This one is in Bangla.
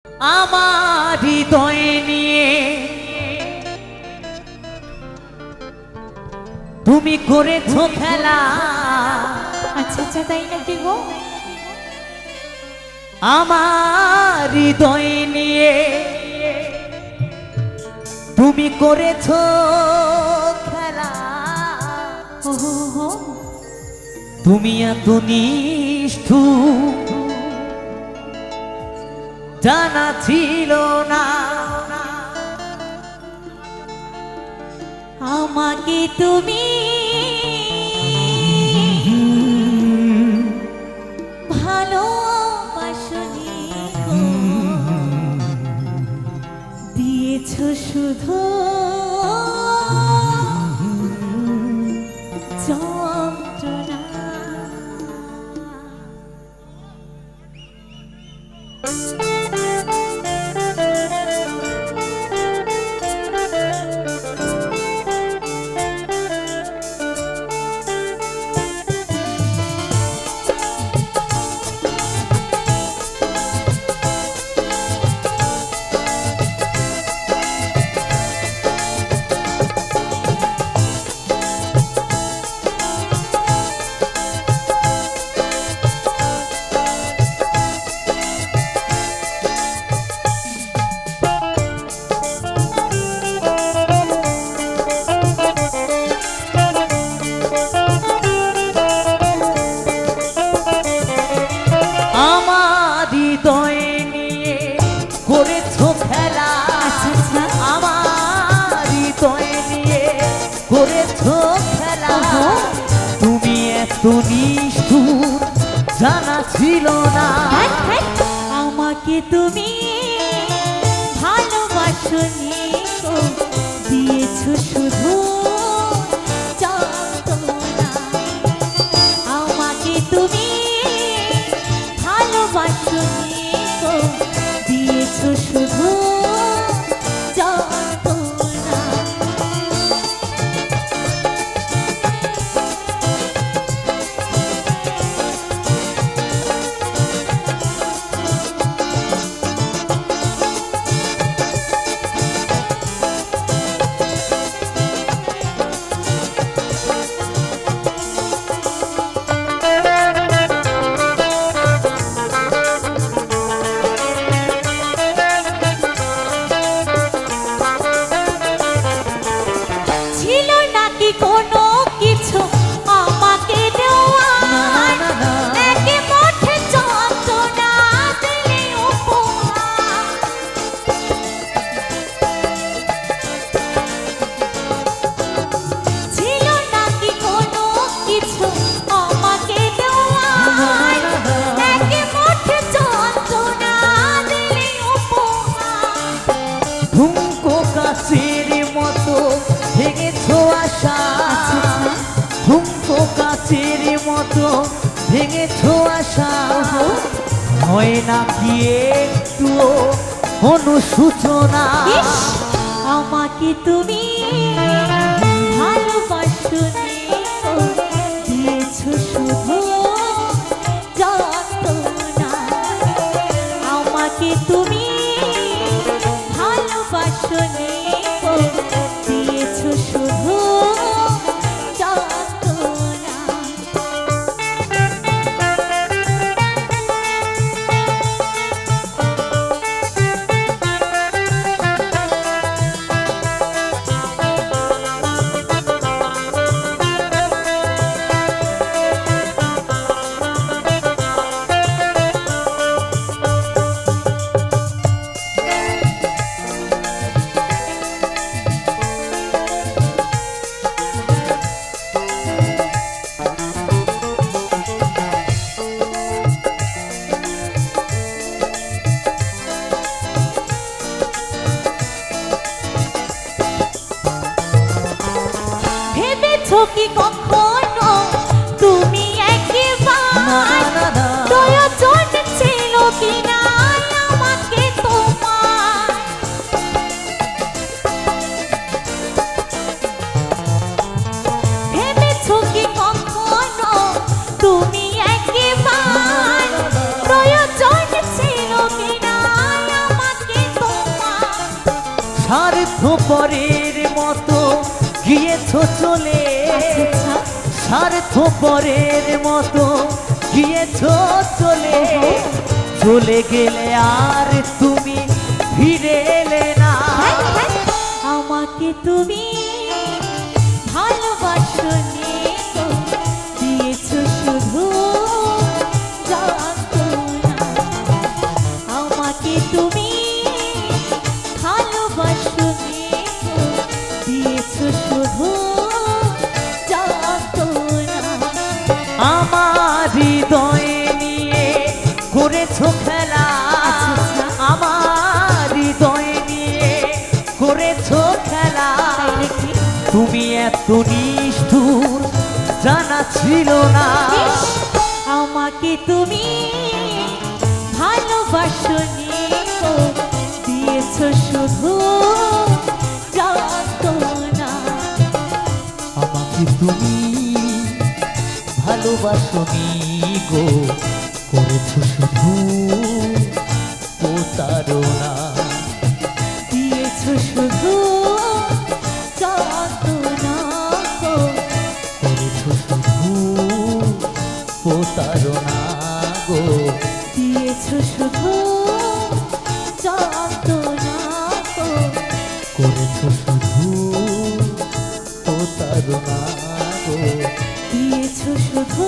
আমার হৃদয় নিয়ে তুমি করেছো খেলা। আচ্ছা আচ্ছা, তাই নাকি গো? আমার হৃদয় নিয়ে তুমি করেছো খেলা। তুমি এত নিষ্ঠুর জানা ছিল না। আমাকে তুমি ভালোবাসনি গো, দিয়েছো শুধু যন্ত্রণা। তুমি এত নিষ্ঠুর জানা ছিল না। আমাকে তুমি ভালোবাসনি গো, দিয়েছো শুধু যন্ত্রণা। আমাকে তুমি ভালোবাসনি গো, দিয়েছো শুধু যন্ত্রণা। কোনো কিছু আমাকে দেওয়া, একে মুঠে যন্ত্রণা দিলে উপহার। ছিল নাকি কোনো কিছু আমাকে দেওয়া, একে মুঠে যন্ত্রণা দিলে উপহার। ঝুমকো কাছের মতো ভেঙেছো আশা, ঝুমকো কাছের মতো ভেঙেছো আশা। হয় নাকি একটু অনুশোচনা? আমাকে তুমি ভালোবাসনি গো, দিয়েছো শুধু যন্ত্রণা। আমাকে তুমি ভালোবাসনি গো, দিয়েছো শুধু যন্ত্রণা। ভেবেছো কি কখনো তুমি একবার প্রয়োজন ছিল কিনা আমাকে তোমার? ভেবেছো কি কখনো তুমি একবার প্রয়োজন ছিল কিনা স্বার্থপরের মতো গিয়েছ চলে, আচ্ছা আচ্ছা স্বার্থপরের মতো গিয়েছ চলে, চলে গেলে আর তুমি ফিরে এলে না। আমাকে তুমি ভালোবাসনি গো, দিয়েছো শুধু যন্ত্রণা। আমাকে তুমি ভালোবাসনি গো, দিয়েছো শুধু যন্ত্রণা। আমার হৃদয়ে নিয়ে করেছো খেলা, আচ্ছা, আচ্ছা। আমার হৃদয়ে নিয়ে করেছো খেলা। তাই নাকি? তুমি এত নিষ্ঠুর জানা ছিল না। ইস, আমাকে তুমি ভালোবাসনি গো, দিয়েছো শুধু যন্ত্রণা। আমাকে তুমি ভালোবাসনি গো, করেছো শুধু প্রতারণা। দিয়েছো শুধু যন্ত্রণা গো, করেছো শুধু প্রতারণা গো। দিয়েছো শুধু যন্ত্রণা গো। করেছো শুধু প্রতারণা গো। দিয়েছো শুধু